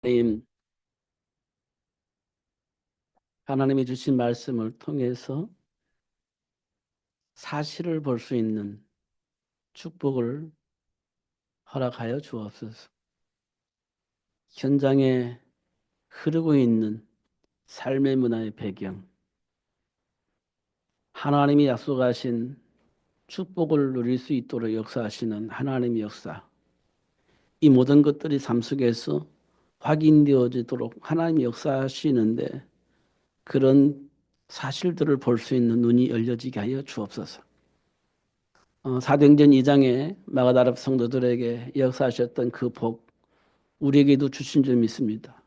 하나님, 하나님이 주신 말씀을 통해서 사실을 볼 수 있는 축복을 허락하여 주옵소서. 현장에 흐르고 있는 삶의 문화의 배경, 하나님이 약속하신 축복을 누릴 수 있도록 역사하시는 하나님의 역사, 이 모든 것들이 삶 속에서 확인되어지도록 하나님이 역사하시는데 그런 사실들을 볼 수 있는 눈이 열려지게 하여 주옵소서. 사도행전 2장에 마가다라 성도들에게 역사하셨던 그 복, 우리에게도 주신 줄 믿습니다.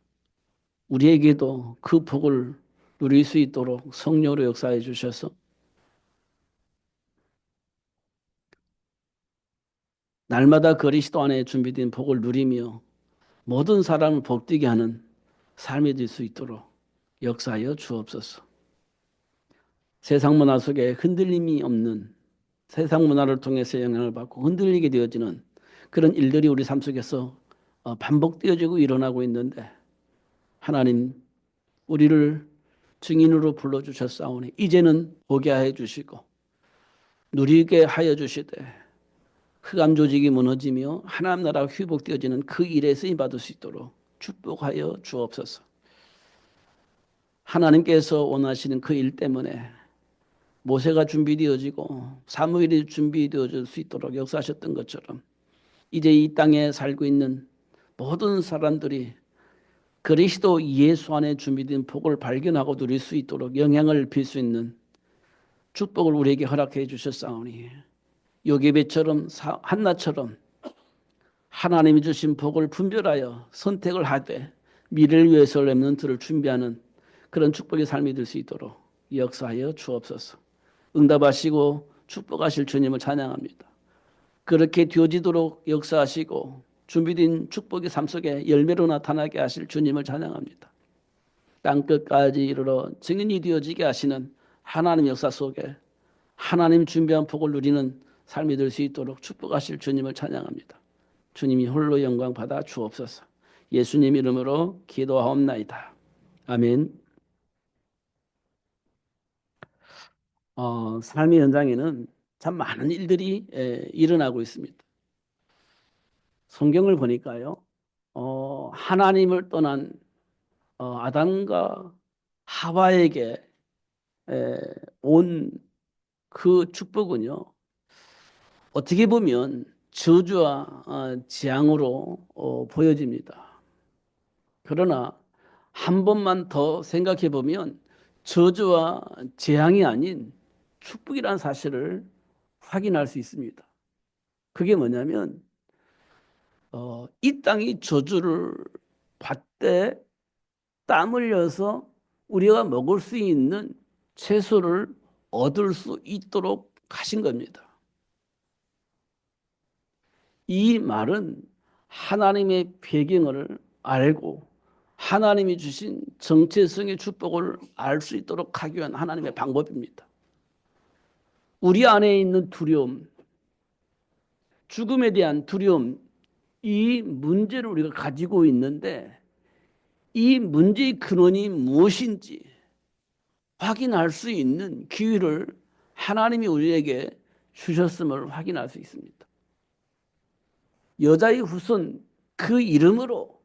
우리에게도 그 복을 누릴 수 있도록 성령으로 역사해 주셔서 날마다 그리스도 안에 준비된 복을 누리며 모든 사람을 복되게 하는 삶이 될 수 있도록 역사하여 주옵소서. 세상 문화 속에 흔들림이 없는, 세상 문화를 통해서 영향을 받고 흔들리게 되어지는 그런 일들이 우리 삶 속에서 반복되어지고 일어나고 있는데, 하나님 우리를 증인으로 불러주셨사오니 이제는 보게 하여 주시고 누리게 하여 주시되 흑암 조직이 무너지며 하나님 나라가 회복되어지는 그 일에 쓰임받을 수 있도록 축복하여 주옵소서. 하나님께서 원하시는 그 일 때문에 모세가 준비되어지고 사무엘이 준비되어질 수 있도록 역사하셨던 것처럼 이제 이 땅에 살고 있는 모든 사람들이 그리스도 예수 안에 준비된 복을 발견하고 누릴 수 있도록 영향을 빌 수 있는 축복을 우리에게 허락해 주셨사오니 요게벳처럼 한나처럼 하나님이 주신 복을 분별하여 선택을 하되 미래를 위해서 렘넌트를 준비하는 그런 축복의 삶이 될 수 있도록 역사하여 주옵소서. 응답하시고 축복하실 주님을 찬양합니다. 그렇게 되어지도록 역사하시고 준비된 축복의 삶 속에 열매로 나타나게 하실 주님을 찬양합니다. 땅끝까지 이르러 증인이 되어지게 하시는 하나님 역사 속에 하나님 준비한 복을 누리는 삶이 될 수 있도록 축복하실 주님을 찬양합니다. 주님이 홀로 영광 받아 주옵소서. 예수님 이름으로 기도하옵나이다. 아멘. 삶의 현장에는 참 많은 일들이 일어나고 있습니다. 성경을 보니까요, 하나님을 떠난 아담과 하와에게 온 그 축복은요, 어떻게 보면 저주와 재앙으로 보여집니다. 그러나 한 번만 더 생각해 보면 저주와 재앙이 아닌 축복이라는 사실을 확인할 수 있습니다. 그게 뭐냐면 이 땅이 저주를 받되 땀 흘려서 우리가 먹을 수 있는 채소를 얻을 수 있도록 하신 겁니다. 이 말은 하나님의 배경을 알고 하나님이 주신 정체성의 축복을 알 수 있도록 하기 위한 하나님의 방법입니다. 우리 안에 있는 두려움, 죽음에 대한 두려움, 이 문제를 우리가 가지고 있는데 이 문제의 근원이 무엇인지 확인할 수 있는 기회를 하나님이 우리에게 주셨음을 확인할 수 있습니다. 여자의 후손 그 이름으로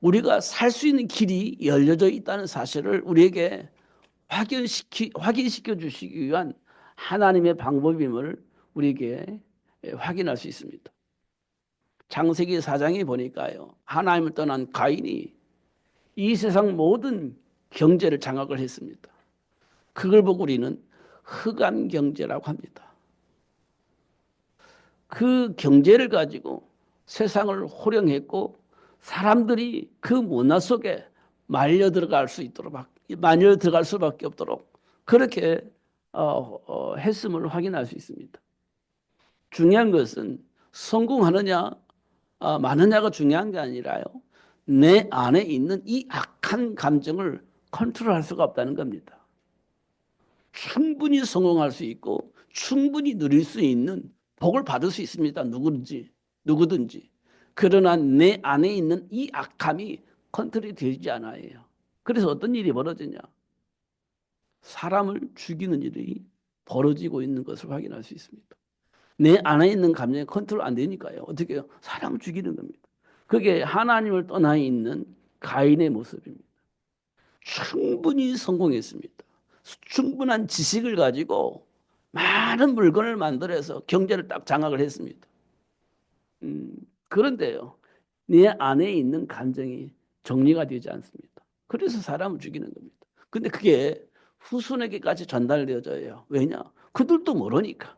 우리가 살 수 있는 길이 열려져 있다는 사실을 우리에게 확인시켜 주시기 위한 하나님의 방법임을 우리에게 확인할 수 있습니다. 창세기 4장에 보니까요, 하나님을 떠난 가인이 이 세상 모든 경제를 장악을 했습니다. 그걸 보고 우리는 흑암 경제라고 합니다. 그 경제를 가지고 세상을 호령했고 사람들이 그 문화 속에 말려 들어갈 수밖에 없도록 그렇게 했음을 확인할 수 있습니다. 중요한 것은 성공하느냐 마느냐가 중요한 게 아니라요, 내 안에 있는 이 악한 감정을 컨트롤할 수가 없다는 겁니다. 충분히 성공할 수 있고 충분히 누릴 수 있는 복을 받을 수 있습니다. 누구든지. 그러나 내 안에 있는 이 악함이 컨트롤이 되지 않아요. 그래서 어떤 일이 벌어지냐? 사람을 죽이는 일이 벌어지고 있는 것을 확인할 수 있습니다. 내 안에 있는 감정이 컨트롤 안 되니까요. 어떻게 해요? 사람을 죽이는 겁니다. 그게 하나님을 떠나 있는 가인의 모습입니다. 충분히 성공했습니다. 충분한 지식을 가지고 많은 물건을 만들어서 경제를 딱 장악을 했습니다. 그런데요, 내 안에 있는 감정이 정리가 되지 않습니다. 그래서 사람을 죽이는 겁니다. 근데 그게 후손에게까지 전달되어져요. 왜냐? 그들도 모르니까.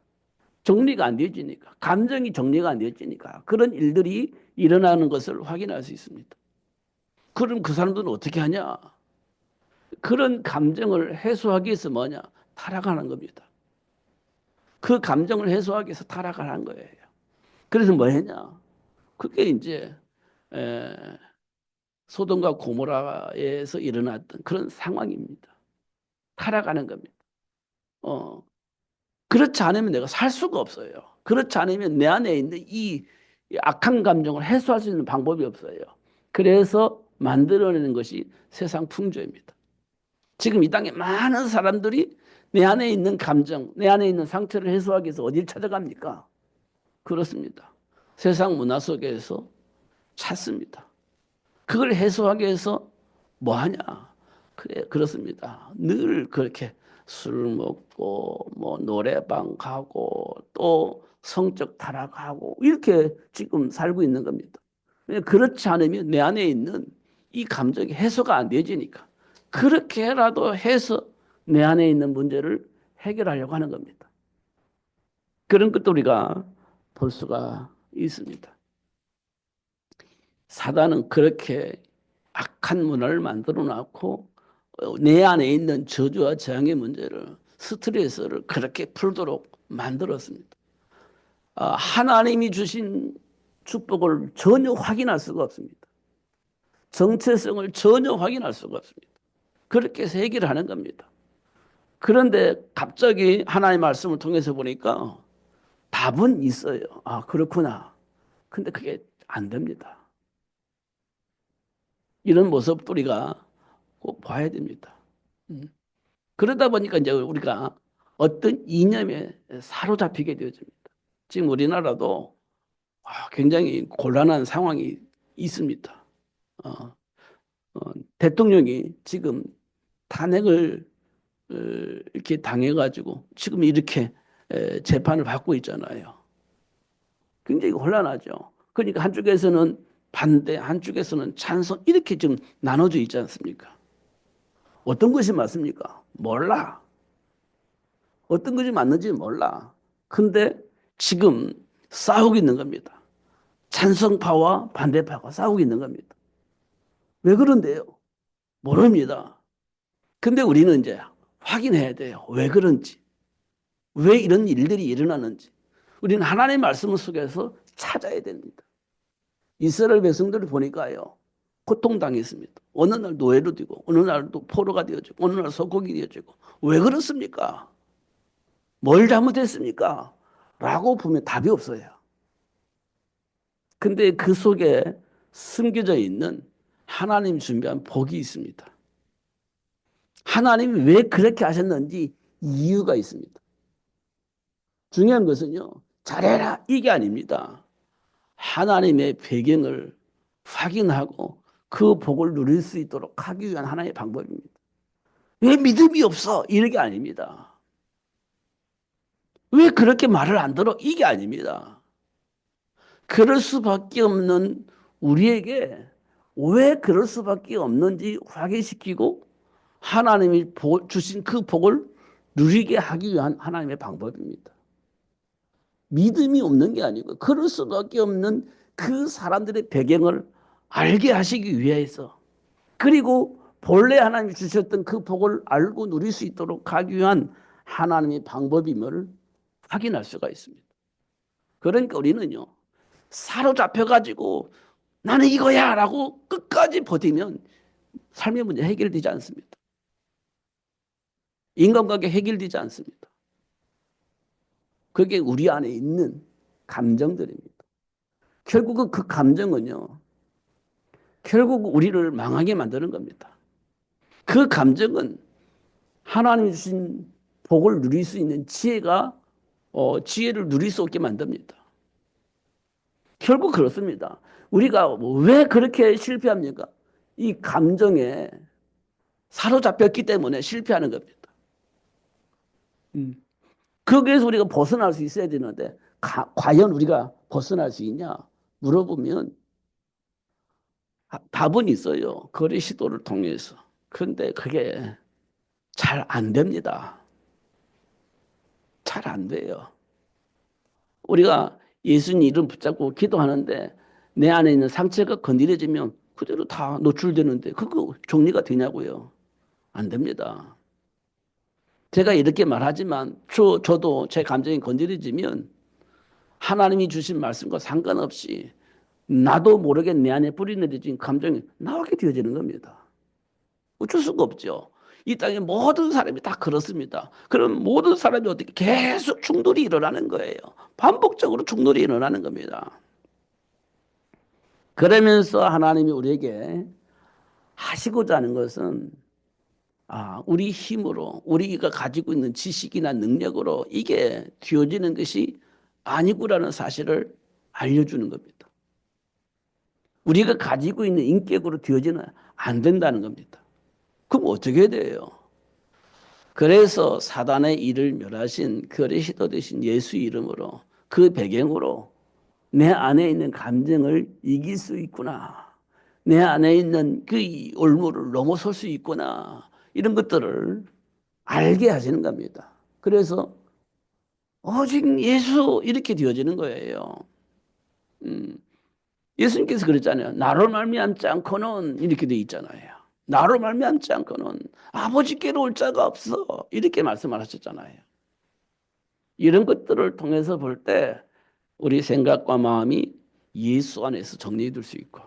정리가 안 되어지니까. 감정이 정리가 안 되어지니까. 그런 일들이 일어나는 것을 확인할 수 있습니다. 그럼 그 사람들은 어떻게 하냐? 그런 감정을 해소하기 위해서 뭐냐? 타락하는 겁니다. 그 감정을 해소하기 위해서 타락하는 거예요. 그래서 뭐 했냐? 그게 이제 에, 소돔과 고모라에서 일어났던 그런 상황입니다. 타락하는 겁니다. 어, 그렇지 않으면 내가 살 수가 없어요. 그렇지 않으면 내 안에 있는 이 악한 감정을 해소할 수 있는 방법이 없어요. 그래서 만들어내는 것이 세상 풍조입니다. 지금 이 땅에 많은 사람들이 내 안에 있는 감정, 내 안에 있는 상처를 해소하기 위해서 어디를 찾아갑니까? 그렇습니다. 세상 문화 속에서 찾습니다. 그걸 해소하기 위해서 뭐 하냐? 그래, 그렇습니다. 늘 그렇게 술 먹고, 뭐, 노래방 가고, 또 성적 타락하고, 이렇게 지금 살고 있는 겁니다. 그렇지 않으면 내 안에 있는 이 감정이 해소가 안 되지니까. 그렇게라도 해서 내 안에 있는 문제를 해결하려고 하는 겁니다. 그런 것도 우리가 볼 수가 있습니다. 사단은 그렇게 악한 문화를 만들어 놨고 내 안에 있는 저주와 재앙의 문제를 스트레스를 그렇게 풀도록 만들었습니다. 하나님이 주신 축복을 전혀 확인할 수가 없습니다. 정체성을 전혀 확인할 수가 없습니다. 그렇게 해서 해결을 하는 겁니다. 그런데 갑자기 하나님의 말씀을 통해서 보니까 답은 있어요. 아, 그렇구나. 근데 그게 안 됩니다. 이런 모습 우리가 꼭 봐야 됩니다. 음. 그러다 보니까 이제 우리가 어떤 이념에 사로잡히게 되어집니다. 지금 우리나라도 굉장히 곤란한 상황이 있습니다. 어, 대통령이 지금 탄핵을 이렇게 당해가지고 지금 이렇게 재판을 받고 있잖아요. 굉장히 곤란하죠. 그러니까 한쪽에서는 반대, 한쪽에서는 찬성 이렇게 좀 나눠져 있지 않습니까? 어떤 것이 맞습니까? 몰라. 어떤 것이 맞는지 몰라. 근데 지금 싸우고 있는 겁니다. 찬성파와 반대파가 싸우고 있는 겁니다. 왜 그런데요? 모릅니다. 근데 우리는 이제 확인해야 돼요. 왜 그런지. 왜 이런 일들이 일어나는지. 우리는 하나님의 말씀 속에서 찾아야 됩니다. 이스라엘 백성들을 보니까요. 고통당했습니다. 어느 날 노예로 되고 어느 날 또 포로가 되어지고 어느 날 소고기 되어지고 왜 그렇습니까? 뭘 잘못했습니까? 라고 보면 답이 없어요. 근데 그 속에 숨겨져 있는 하나님 준비한 복이 있습니다. 하나님이 왜 그렇게 하셨는지 이유가 있습니다. 중요한 것은요, 잘해라 이게 아닙니다. 하나님의 배경을 확인하고 그 복을 누릴 수 있도록 하기 위한 하나의 방법입니다. 왜 믿음이 없어? 이런 게 아닙니다. 왜 그렇게 말을 안 들어? 이게 아닙니다. 그럴 수밖에 없는 우리에게 왜 그럴 수밖에 없는지 확인시키고 하나님이 주신 그 복을 누리게 하기 위한 하나님의 방법입니다. 믿음이 없는 게 아니고 그럴 수밖에 없는 그 사람들의 배경을 알게 하시기 위해서 그리고 본래 하나님이 주셨던 그 복을 알고 누릴 수 있도록 하기 위한 하나님의 방법임을 확인할 수가 있습니다. 그러니까 우리는요. 사로잡혀가지고 나는 이거야 라고 끝까지 버티면 삶의 문제 해결되지 않습니다. 인간관계 해결되지 않습니다. 그게 우리 안에 있는 감정들입니다. 결국은 그 감정은요. 결국 우리를 망하게 만드는 겁니다. 그 감정은 하나님이 주신 복을 누릴 수 있는 지혜를 누릴 수 없게 만듭니다. 결국 그렇습니다. 우리가 왜 그렇게 실패합니까? 이 감정에 사로잡혔기 때문에 실패하는 겁니다. 음. 거기에서 우리가 벗어날 수 있어야 되는데 과연 우리가 벗어날 수 있냐 물어보면 답은 있어요. 거래 시도를 통해서. 그런데 그게 잘 안 됩니다. 잘 안 돼요. 우리가 예수님 이름 붙잡고 기도하는데 내 안에 있는 상처가 건드려지면 그대로 다 노출되는데 그거 정리가 되냐고요. 안 됩니다. 제가 이렇게 말하지만 저도 제 감정이 건드려지면 하나님이 주신 말씀과 상관없이 나도 모르게 내 안에 뿌리내려진 감정이 나오게 되어지는 겁니다. 어쩔 수가 없죠. 이 땅에 모든 사람이 다 그렇습니다. 그럼 모든 사람이 어떻게 계속 충돌이 일어나는 거예요. 반복적으로 충돌이 일어나는 겁니다. 그러면서 하나님이 우리에게 하시고자 하는 것은 우리 힘으로 우리가 가지고 있는 지식이나 능력으로 이게 되어지는 것이 아니구라는 사실을 알려주는 겁니다. 우리가 가지고 있는 인격으로 되어지는 안 된다는 겁니다. 그럼 어떻게 돼요? 그래서 사단의 일을 멸하신 그리스도 되신 예수 이름으로 그 배경으로 내 안에 있는 감정을 이길 수 있구나. 내 안에 있는 그 올무를 넘어설 수 있구나. 이런 것들을 알게 하시는 겁니다. 그래서 오직 예수 이렇게 되어지는 거예요. 음, 예수님께서 그랬잖아요. 나로 말미암지 않고는 이렇게 돼 있잖아요. 나로 말미암지 않고는 아버지께로 올 자가 없어. 이렇게 말씀을 하셨잖아요. 이런 것들을 통해서 볼 때 우리 생각과 마음이 예수 안에서 정리될 수 있고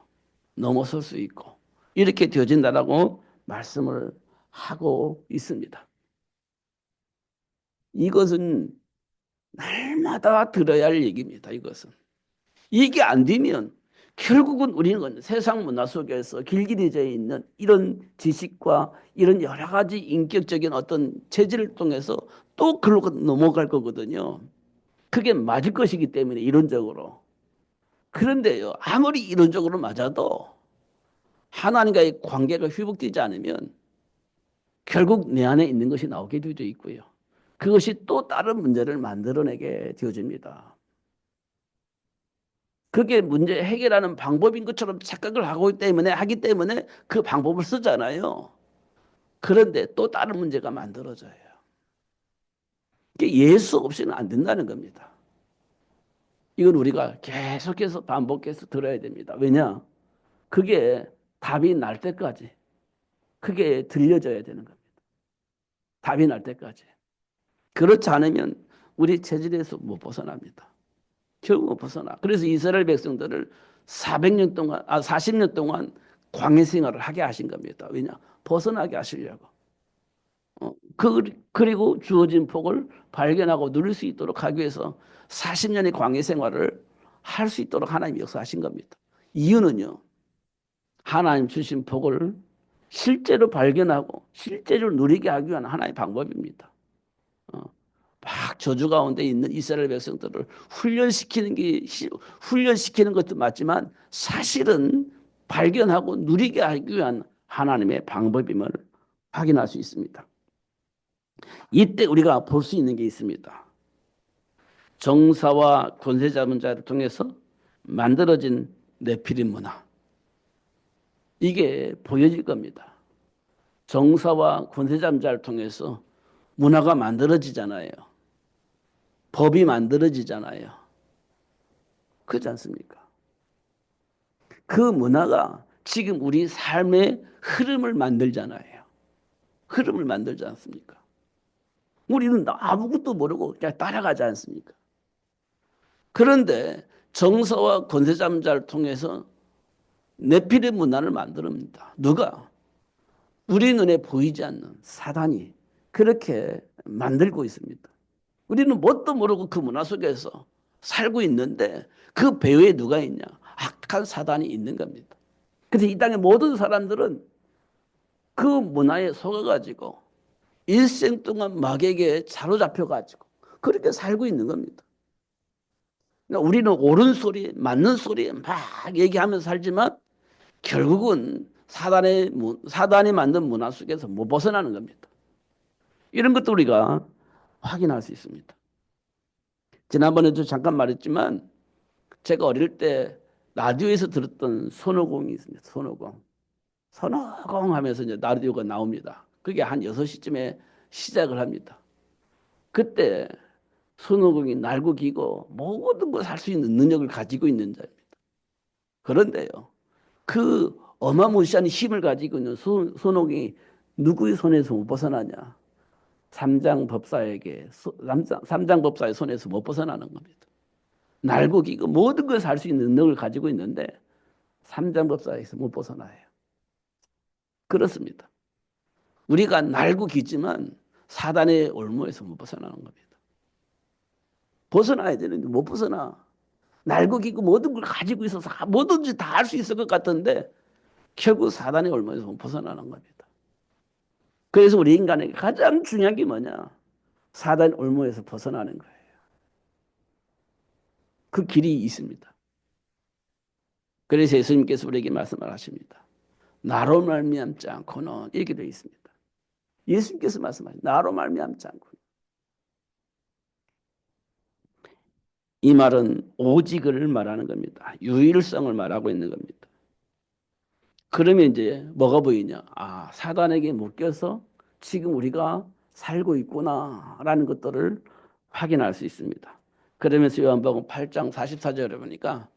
넘어설 수 있고 이렇게 되어진다라고 말씀을 하고 있습니다. 이것은 날마다 들어야 할 얘기입니다. 이것은. 이게 안 되면 결국은 우리는 세상 문화 속에서 길들여져 있는 이런 지식과 이런 여러 가지 인격적인 어떤 체질을 통해서 또 글로 넘어갈 거거든요. 그게 맞을 것이기 때문에 이론적으로. 그런데요, 아무리 이론적으로 맞아도 하나님과의 관계가 회복되지 않으면 결국 내 안에 있는 것이 나오게 되어 있고요. 그것이 또 다른 문제를 만들어내게 되어집니다. 그게 문제 해결하는 방법인 것처럼 착각을 하기 때문에 그 방법을 쓰잖아요. 그런데 또 다른 문제가 만들어져요. 예수 없이는 안 된다는 겁니다. 이건 우리가 계속해서 반복해서 들어야 됩니다. 왜냐? 그게 답이 날 때까지 그게 들려져야 되는 겁니다. 답이 날 때까지. 그렇지 않으면 우리 체질에서 못 벗어납니다. 결국 못 벗어나. 그래서 이스라엘 백성들을 40년 동안 광야 생활을 하게 하신 겁니다. 왜냐? 벗어나게 하시려고. 그리고 주어진 복을 발견하고 누릴 수 있도록 하기 위해서 40년의 광야 생활을 할 수 있도록 하나님이 역사하신 겁니다. 이유는요. 하나님 주신 복을 실제로 발견하고 실제로 누리게 하기 위한 하나의 방법입니다. 막 저주 가운데 있는 이스라엘 백성들을 훈련시키는 것도 맞지만 사실은 발견하고 누리게 하기 위한 하나님의 방법임을 확인할 수 있습니다. 이때 우리가 볼 수 있는 게 있습니다. 정사와 권세 잡은 자를 통해서 만들어진 네피림 문화. 이게 보여질 겁니다. 정사와 권세 잡은 자를 통해서 문화가 만들어지잖아요. 법이 만들어지잖아요. 그렇지 않습니까? 그 문화가 지금 우리 삶의 흐름을 만들잖아요. 흐름을 만들지 않습니까? 우리는 아무것도 모르고 그냥 따라가지 않습니까? 그런데 정서와 권세잠자를 통해서 네피림 문화를 만듭니다. 누가? 우리 눈에 보이지 않는 사단이 그렇게 만들고 있습니다. 우리는 뭣도 모르고 그 문화 속에서 살고 있는데 그 배후에 누가 있냐? 악한 사단이 있는 겁니다. 그래서 이 땅의 모든 사람들은 그 문화에 속아가지고 일생 동안 마귀에게 사로잡혀가지고 그렇게 살고 있는 겁니다. 그러니까 우리는 옳은 소리, 맞는 소리 막 얘기하면서 살지만 결국은 사단이 만든 문화 속에서 못 벗어나는 겁니다. 이런 것도 우리가 확인할 수 있습니다. 지난번에도 잠깐 말했지만 제가 어릴 때 라디오에서 들었던 손오공이 있습니다. 손오공. 손오공 하면서 이제 라디오가 나옵니다. 그게 한 6시쯤에 시작을 합니다. 그때 손오공이 날고 기고 모든 걸 살 수 있는 능력을 가지고 있는 자입니다. 그런데요, 그 어마무시한 힘을 가지고 있는 손오공이 누구의 손에서 못 벗어나냐? 삼장법사의 손에서 못 벗어나는 겁니다. 날고 기고 모든 걸 살 수 있는 능력을 가지고 있는데 삼장법사에서 못 벗어나요. 그렇습니다. 우리가 날고 기지만 사단의 올무에서 못 벗어나는 겁니다. 벗어나야 되는데 못 벗어나. 날고 기고 모든 걸 가지고 있어서 뭐든지 다 할 수 있을 것 같은데 결국 사단의 올무에서 못 벗어나는 겁니다. 그래서 우리 인간에게 가장 중요한 게 뭐냐? 사단의 올무에서 벗어나는 거예요. 그 길이 있습니다. 그래서 예수님께서 우리에게 말씀을 하십니다. 나로 말미암지 않고는 이렇게 되어 있습니다. 예수님께서 말씀하신 나로 말미암지 않고는. 이 말은 오직을 말하는 겁니다. 유일성을 말하고 있는 겁니다. 그러면 이제 뭐가 보이냐? 아, 사단에게 묶여서 지금 우리가 살고 있구나라는 것들을 확인할 수 있습니다. 그러면서 요한복음 8장 44절에 보니까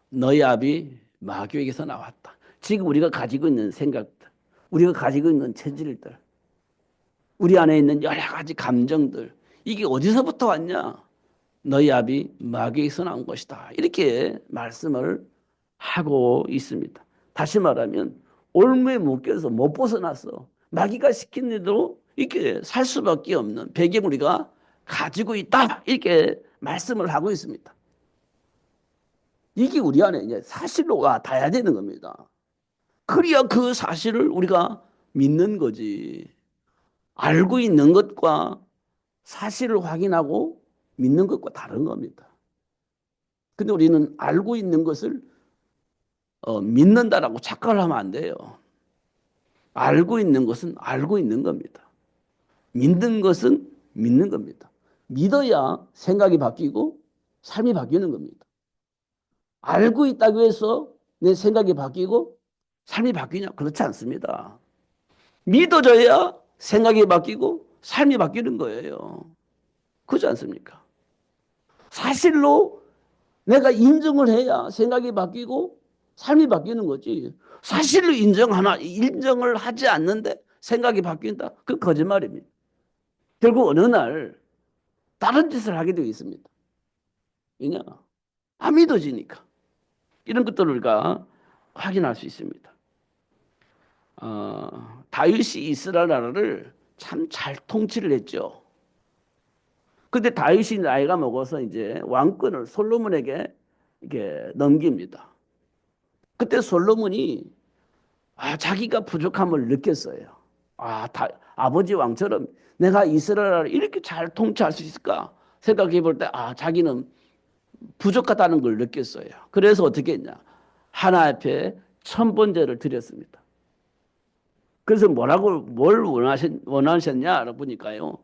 너희 아비 마귀에게서 나왔다. 지금 우리가 가지고 있는 생각들, 우리가 가지고 있는 체질들, 우리 안에 있는 여러 가지 감정들, 이게 어디서부터 왔냐? 너희 아비 마귀에서 나온 것이다. 이렇게 말씀을 하고 있습니다. 다시 말하면 올무에 묶여서 못 벗어났어. 마귀가 시킨 일도 이렇게 살 수밖에 없는 배경 우리가 가지고 있다. 이렇게 말씀을 하고 있습니다. 이게 우리 안에 이제 사실로 와 닿아야 되는 겁니다. 그래야 그 사실을 우리가 믿는 거지. 알고 있는 것과 사실을 확인하고 믿는 것과 다른 겁니다. 근데 우리는 알고 있는 것을 믿는다라고 착각을 하면 안 돼요. 알고 있는 것은 알고 있는 겁니다. 믿는 것은 믿는 겁니다. 믿어야 생각이 바뀌고 삶이 바뀌는 겁니다. 알고 있다고 해서 내 생각이 바뀌고 삶이 바뀌냐? 그렇지 않습니다. 믿어져야 생각이 바뀌고 삶이 바뀌는 거예요. 그렇지 않습니까? 사실로 내가 인정을 해야 생각이 바뀌고 삶이 바뀌는 거지. 사실로 인정을 하지 않는데 생각이 바뀐다? 그 거짓말입니다. 결국 어느 날 다른 짓을 하게 되어 있습니다. 왜냐? 안 믿어지니까. 이런 것들을 우리가 확인할 수 있습니다. 다윗이 이스라엘 나라를 참 잘 통치를 했죠. 근데 다윗이 나이가 먹어서 이제 왕권을 솔로몬에게 이렇게 넘깁니다. 그때 솔로몬이 자기가 부족함을 느꼈어요. 아버지 왕처럼 내가 이스라엘을 이렇게 잘 통치할 수 있을까 생각해 볼 때 자기는 부족하다는 걸 느꼈어요. 그래서 어떻게 했냐? 하나 앞에 천번제를 드렸습니다. 그래서 뭘 원하셨냐? 보니까요.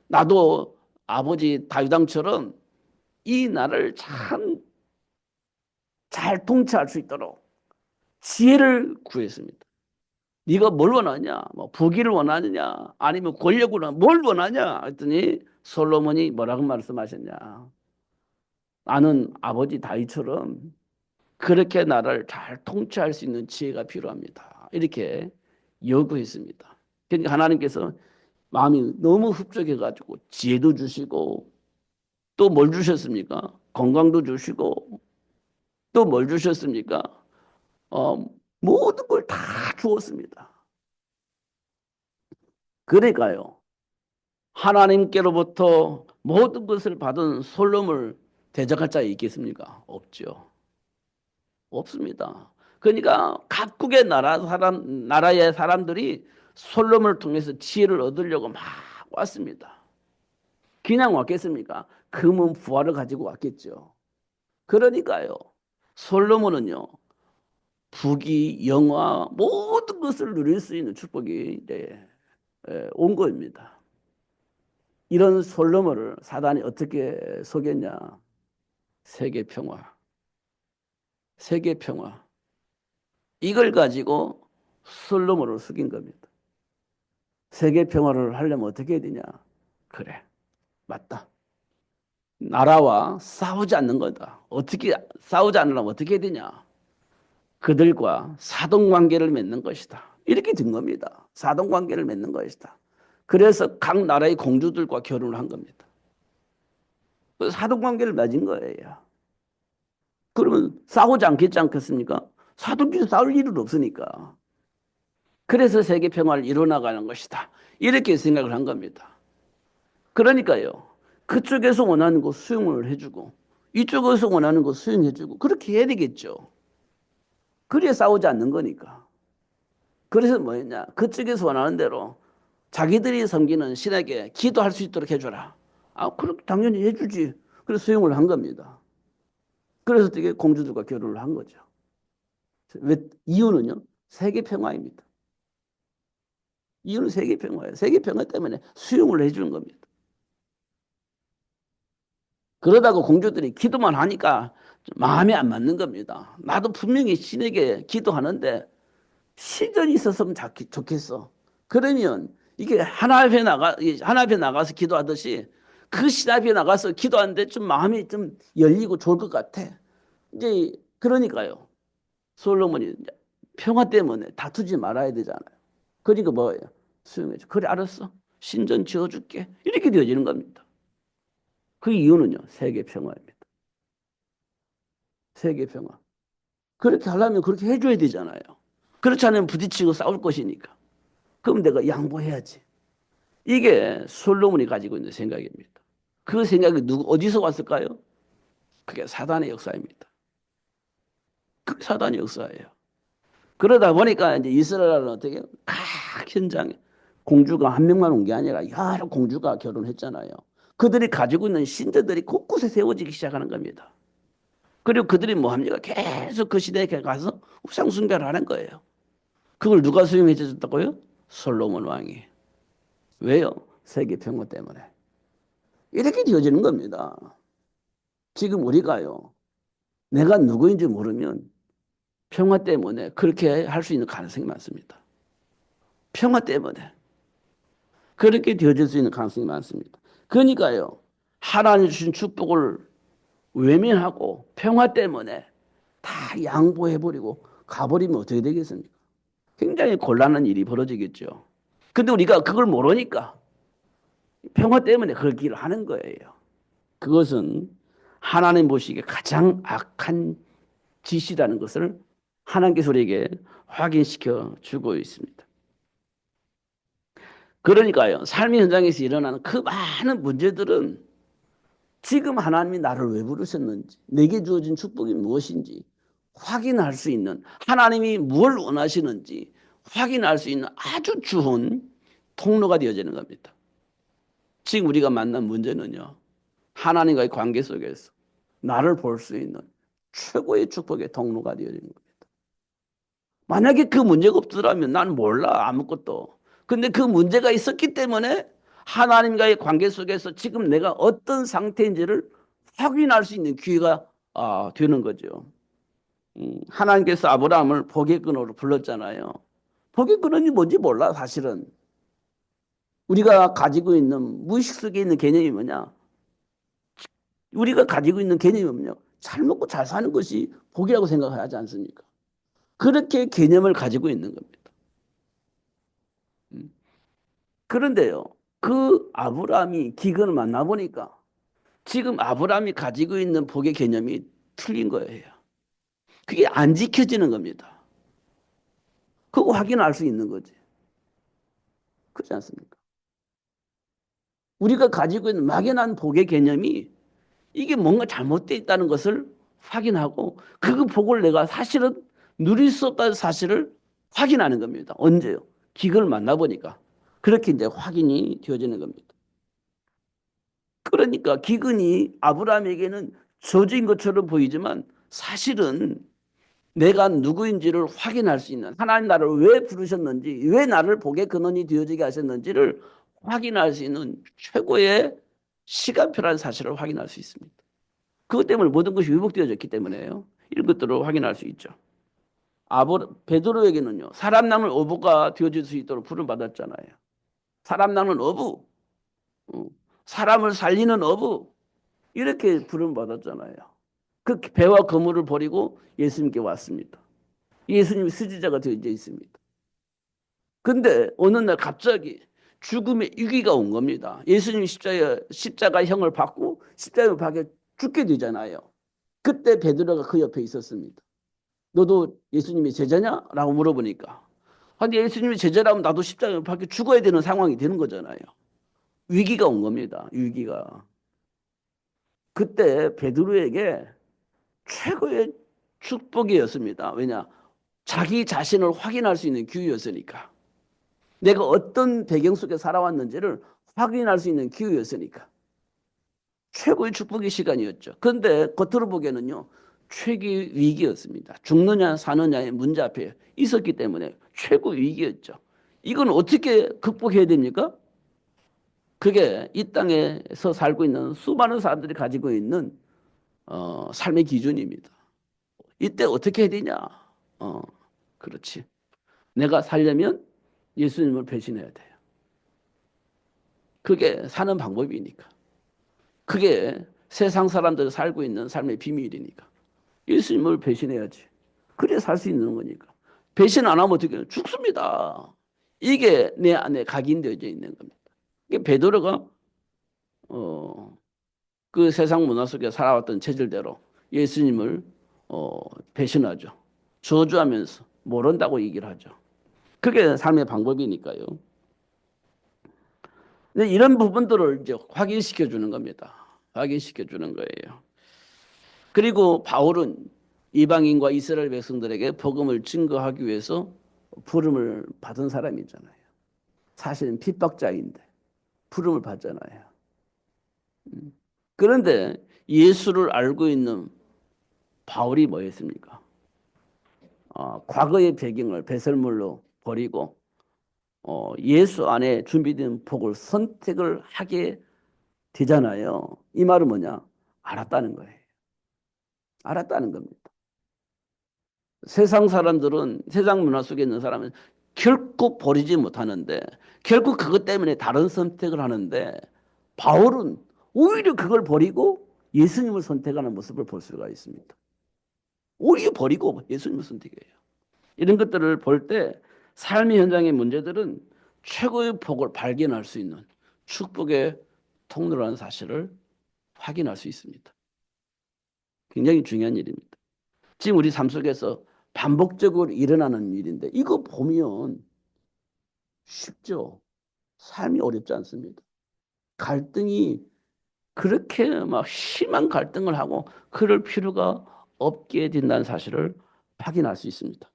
나도 아버지 다윗 왕처럼 이 나라를 참 잘 통치할 수 있도록 지혜를 구했습니다. 네가 뭘 원하냐? 뭐 부귀를 원하느냐? 아니면 권력을 뭘 원하냐? 했더니 솔로몬이 뭐라고 말씀하셨냐? 나는 아버지 다윗처럼 그렇게 나라를 잘 통치할 수 있는 지혜가 필요합니다. 이렇게 요구했습니다. 그러니까 하나님께서 마음이 너무 흡족해가지고 지혜도 주시고 또 뭘 주셨습니까? 건강도 주시고 또 뭘 주셨습니까? 어, 모든 걸 다 주었습니다. 그러니까요. 하나님께로부터 모든 것을 받은 솔로몬을 대적할 자 있겠습니까? 없죠. 없습니다. 그러니까 각국의 나라의 사람들이 솔로몬을 통해서 지혜를 얻으려고 막 왔습니다. 그냥 왔겠습니까? 금은 부화를 가지고 왔겠죠. 그러니까요. 솔로몬은요. 부귀, 영화 모든 것을 누릴 수 있는 축복이 이제 온 겁니다. 이런 솔로몬을 사단이 어떻게 속였냐? 세계 평화. 세계 평화. 이걸 가지고 솔로몬을 속인 겁니다. 세계 평화를 하려면 어떻게 해야 되냐? 그래. 맞다. 나라와 싸우지 않는 거다. 어떻게 싸우지 않으려면 어떻게 해야 되냐? 그들과 사돈관계를 맺는 것이다. 이렇게 된 겁니다. 사돈관계를 맺는 것이다. 그래서 각 나라의 공주들과 결혼을 한 겁니다. 사돈관계를 맺은 거예요. 그러면 싸우지 않겠지 않겠습니까? 사돈끼리 싸울 일은 없으니까. 그래서 세계 평화를 이뤄나가는 것이다. 이렇게 생각을 한 겁니다. 그러니까요. 그쪽에서 원하는 거 수용을 해주고 이쪽에서 원하는 거 수용해주고 그렇게 해야 되겠죠. 그래야 싸우지 않는 거니까. 그래서 뭐였냐. 그쪽에서 원하는 대로 자기들이 섬기는 신에게 기도할 수 있도록 해줘라. 아, 그럼 당연히 해주지. 그래서 수용을 한 겁니다. 그래서 되게 공주들과 결혼을 한 거죠. 왜? 이유는요. 세계 평화입니다. 이유는 세계 평화예요. 세계 평화 때문에 수용을 해주는 겁니다. 그러다가 공주들이 기도만 하니까 마음에 안 맞는 겁니다. 나도 분명히 신에게 기도하는데 시전이 있었으면 좋겠어. 그러면 이게 하나 앞에 나가서 기도하듯이 그 신 앞에 나가서 기도하는데 좀 마음이 좀 열리고 좋을 것 같아. 이제 그러니까요. 솔로몬이 평화 때문에 다투지 말아야 되잖아요. 그러니까 뭐예요? 수용해줘. 그래, 알았어. 신전 지어줄게. 이렇게 되어지는 겁니다. 그 이유는요. 세계 평화입니다. 세계 평화. 그렇게 하려면 그렇게 해줘야 되잖아요. 그렇지 않으면 부딪히고 싸울 것이니까. 그럼 내가 양보해야지. 이게 솔로몬이 가지고 있는 생각입니다. 그 생각이 어디서 왔을까요? 그게 사단의 역사입니다. 그 사단의 역사예요. 그러다 보니까 이제 이스라엘은 어떻게 각 현장에 공주가 한 명만 온 게 아니라 여러 공주가 결혼했잖아요. 그들이 가지고 있는 신전들이 곳곳에 세워지기 시작하는 겁니다. 그리고 그들이 뭐 합니까? 계속 그 시대에 가서 우상 숭배를 하는 거예요. 그걸 누가 수용해 줬다고요? 솔로몬 왕이. 왜요? 세계 평화 때문에. 이렇게 되어지는 겁니다. 지금 우리가요. 내가 누구인지 모르면 평화 때문에 그렇게 할 수 있는 가능성이 많습니다. 평화 때문에. 그렇게 되어질 수 있는 가능성이 많습니다. 그러니까요. 하나님 주신 축복을 외면하고 평화 때문에 다 양보해버리고 가버리면 어떻게 되겠습니까? 굉장히 곤란한 일이 벌어지겠죠. 근데 우리가 그걸 모르니까 평화 때문에 그걸 길을 하는 거예요. 그것은 하나님 보시기에 가장 악한 짓이라는 것을 하나님께서 우리에게 확인시켜 주고 있습니다. 그러니까요. 삶의 현장에서 일어나는 그 많은 문제들은 지금 하나님이 나를 왜 부르셨는지, 내게 주어진 축복이 무엇인지 확인할 수 있는, 하나님이 무엇을 원하시는지 확인할 수 있는 아주 좋은 통로가 되어지는 겁니다. 지금 우리가 만난 문제는요. 하나님과의 관계 속에서 나를 볼 수 있는 최고의 축복의 통로가 되어지는 겁니다. 만약에 그 문제가 없더라면 난 몰라 아무것도. 근데 그 문제가 있었기 때문에 하나님과의 관계 속에서 지금 내가 어떤 상태인지를 확인할 수 있는 기회가 되는 거죠. 하나님께서 아브라함을 복의 근원으로 불렀잖아요. 복의 근원이 뭔지 몰라 사실은. 우리가 가지고 있는 무의식 속에 있는 개념이 뭐냐? 우리가 가지고 있는 개념이 뭐냐? 잘 먹고 잘 사는 것이 복이라고 생각하지 않습니까? 그렇게 개념을 가지고 있는 겁니다. 그런데요, 그 아브라함이 기근을 만나보니까 지금 아브라함이 가지고 있는 복의 개념이 틀린 거예요. 그게 안 지켜지는 겁니다. 그거 확인할 수 있는 거지. 그렇지 않습니까? 우리가 가지고 있는 막연한 복의 개념이 이게 뭔가 잘못되어 있다는 것을 확인하고 그 복을 내가 사실은 누릴 수 없다는 사실을 확인하는 겁니다. 언제요? 기근을 만나보니까. 그렇게 이제 확인이 되어지는 겁니다. 그러니까 기근이 아브라함에게는 저주인 것처럼 보이지만 사실은 내가 누구인지를 확인할 수 있는, 하나님 나를 왜 부르셨는지, 왜 나를 복의 근원이 되어지게 하셨는지를 확인할 수 있는 최고의 시간표라는 사실을 확인할 수 있습니다. 그것 때문에 모든 것이 회복되어졌기 때문에요. 이런 것들을 확인할 수 있죠. 베드로에게는요, 사람 낳는 어부가 되어질 수 있도록 부름 받았잖아요. 사람 낳는 어부, 어, 사람을 살리는 어부, 이렇게 부름 받았잖아요. 그 배와 그물을 버리고 예수님께 왔습니다. 예수님이 수지자가 되어 있습니다. 근데 어느 날 갑자기 죽음의 위기가 온 겁니다. 예수님이 십자가형을 받고 십자가에 박혀 죽게 되잖아요. 그때 베드로가 그 옆에 있었습니다. 너도 예수님의 제자냐? 라고 물어보니까. 근데 예수님의 제자라면 나도 십자가에 박혀 죽어야 되는 상황이 되는 거잖아요. 위기가 온 겁니다. 위기가. 그때 베드로에게 최고의 축복이었습니다. 왜냐? 자기 자신을 확인할 수 있는 기회였으니까. 내가 어떤 배경 속에 살아왔는지를 확인할 수 있는 기회였으니까. 최고의 축복의 시간이었죠. 그런데 겉으로 보기에는요. 최고의 위기였습니다. 죽느냐 사느냐의 문제 앞에 있었기 때문에 최고 위기였죠. 이건 어떻게 극복해야 됩니까? 그게 이 땅에서 살고 있는 수많은 사람들이 가지고 있는 삶의 기준입니다. 이때 어떻게 해야 되냐? 어, 그렇지. 내가 살려면 예수님을 배신해야 돼요. 그게 사는 방법이니까. 그게 세상 사람들이 살고 있는 삶의 비밀이니까. 예수님을 배신해야지. 그래 살 수 있는 거니까. 배신 안 하면 어떻게 해요? 죽습니다. 이게 내 안에 각인되어져 있는 겁니다. 이게 베드로가 어, 그 세상 문화 속에 살아왔던 체질대로 예수님을 배신하죠. 저주하면서 모른다고 얘기를 하죠. 그게 삶의 방법이니까요. 근데 이런 부분들을 이제 확인시켜 주는 겁니다. 확인시켜 주는 거예요. 그리고 바울은 이방인과 이스라엘 백성들에게 복음을 증거하기 위해서 부름을 받은 사람이잖아요. 사실은 핍박자인데 부름을 받잖아요. 그런데 예수를 알고 있는 바울이 뭐 했습니까? 과거의 배경을 배설물로 버리고 예수 안에 준비된 복을 선택을 하게 되잖아요. 이 말은 뭐냐? 알았다는 거예요. 알았다는 겁니다. 세상 사람들은 세상 문화 속에 있는 사람은 결코 버리지 못하는데 결국 그것 때문에 다른 선택을 하는데 바울은 오히려 그걸 버리고 예수님을 선택하는 모습을 볼 수가 있습니다. 오히려 버리고 예수님을 선택해요. 이런 것들을 볼 때 삶의 현장의 문제들은 최고의 복을 발견할 수 있는 축복의 통로라는 사실을 확인할 수 있습니다. 굉장히 중요한 일입니다. 지금 우리 삶 속에서 반복적으로 일어나는 일인데 이거 보면 쉽죠. 삶이 어렵지 않습니다. 갈등이 그렇게 막 심한 갈등을 하고 그럴 필요가 없게 된다는 사실을 확인할 수 있습니다.